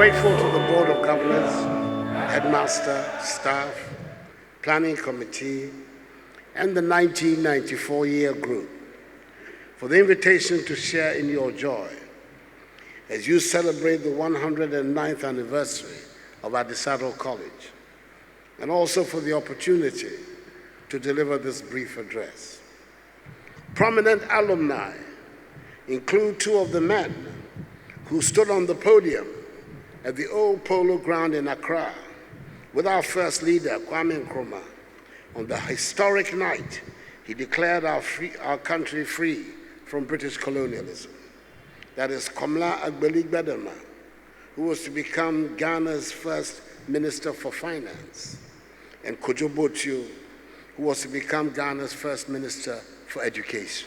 grateful to the Board of Governors, Headmaster, staff, Planning Committee, and the 1994 year group for the invitation to share in your joy as you celebrate the 109th anniversary of Adisadel College, and also for the opportunity to deliver this brief address. Prominent alumni include two of the men who stood on the podium at the old polo ground in Accra with our first leader, Kwame Nkrumah, on the historic night he declared our country free from British colonialism. That is Komla Agbeligbedelma, who was to become Ghana's first Minister for Finance, and Kojo Botio, who was to become Ghana's first Minister for Education.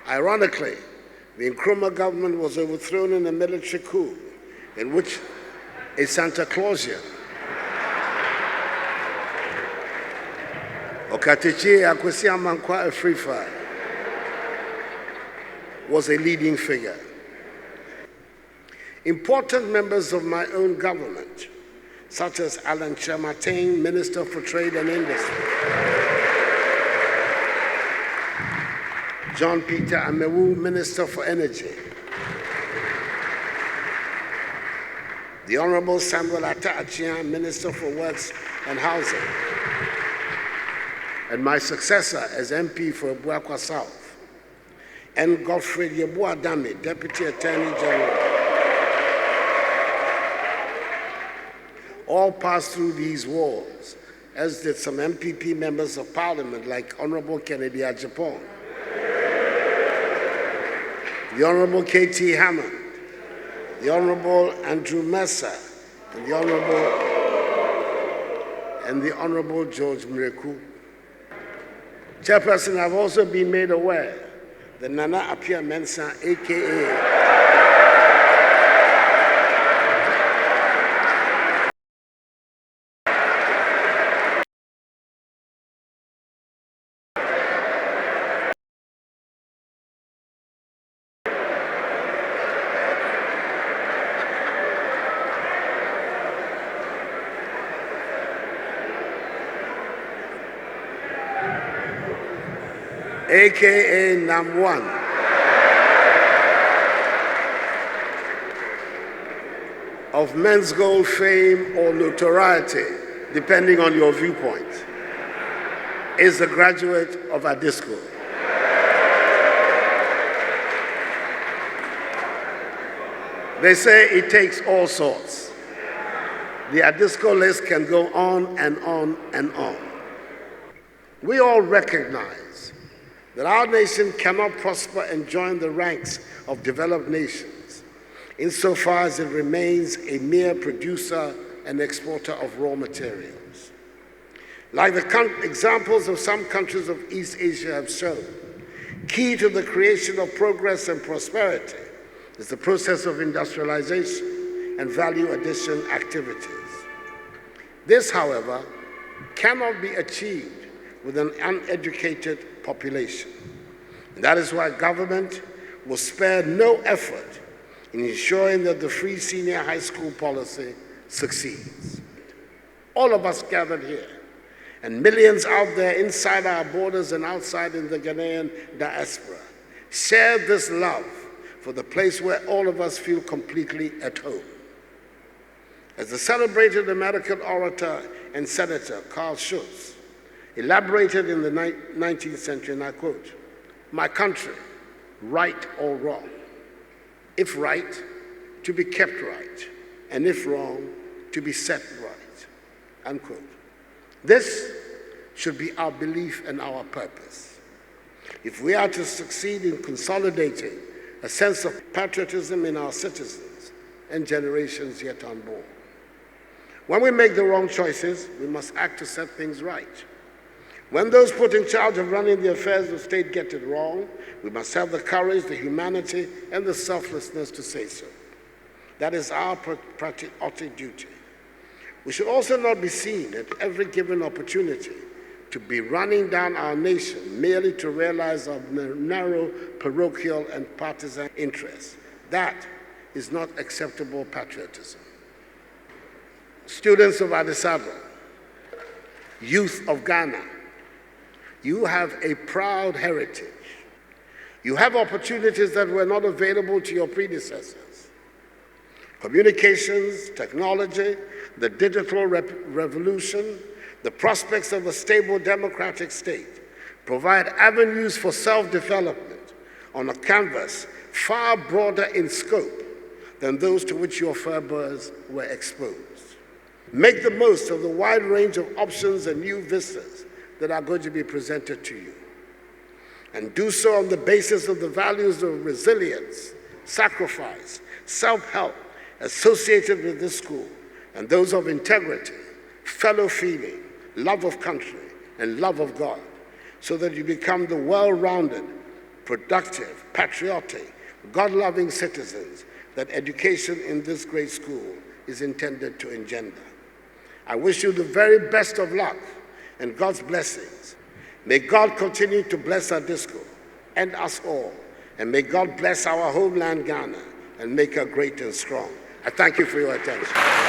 Ironically, the Nkrumah government was overthrown in a military coup in which a Santa Clausian, Okatechi Akwesi Amankwa Afrifa, was a leading figure. Important members of my own government, such as Alan Chematin, Minister for Trade and Industry, John Peter Amewu, Minister for Energy, the Honorable Samuel Atta-Achian, Minister for Works and Housing, and my successor as MP for Abuakwa South, and Godfrey Yeboah-Dame, Deputy Attorney General, all passed through these walls, as did some MPP members of Parliament like Honorable Kennedy Ajapong, the Honorable K.T. Hammond, the Honorable Andrew Mercer, and the Honorable George Mreku. Chairperson, I've also been made aware that Nana Appiah Mensah, AKA Nam1, of men's gold fame or notoriety, depending on your viewpoint, is a graduate of Adisco. They say it takes all sorts. The Adisco list can go on and on and on. We all recognize that our nation cannot prosper and join the ranks of developed nations insofar as it remains a mere producer and exporter of raw materials. Like the examples of some countries of East Asia have shown, key to the creation of progress and prosperity is the process of industrialization and value addition activities. This, however, cannot be achieved with an uneducated population. And that is why government will spare no effort in ensuring that the free senior high school policy succeeds. All of us gathered here, and millions out there inside our borders and outside in the Ghanaian diaspora, share this love for the place where all of us feel completely at home. As the celebrated American orator and senator Carl Schurz elaborated in the 19th century, and I quote, "My country, right or wrong. If right, to be kept right, and if wrong, to be set right," unquote. This should be our belief and our purpose. If we are to succeed in consolidating a sense of patriotism in our citizens and generations yet unborn. When we make the wrong choices, we must act to set things right. When those put in charge of running the affairs of state get it wrong, we must have the courage, the humanity, and the selflessness to say so. That is our patriotic duty. We should also not be seen at every given opportunity to be running down our nation merely to realize our narrow parochial and partisan interests. That is not acceptable patriotism. Students of Adisadel, youth of Ghana, you have a proud heritage. You have opportunities that were not available to your predecessors. Communications, technology, the digital revolution, the prospects of a stable democratic state provide avenues for self-development on a canvas far broader in scope than those to which your forebears were exposed. Make the most of the wide range of options and new vistas that are going to be presented to you. And do so on the basis of the values of resilience, sacrifice, self-help associated with this school, and those of integrity, fellow feeling, love of country, and love of God, so that you become the well-rounded, productive, patriotic, God-loving citizens that education in this great school is intended to engender. I wish you the very best of luck and God's blessings. May God continue to bless Adisco and us all, and may God bless our homeland Ghana and make her great and strong. I thank you for your attention.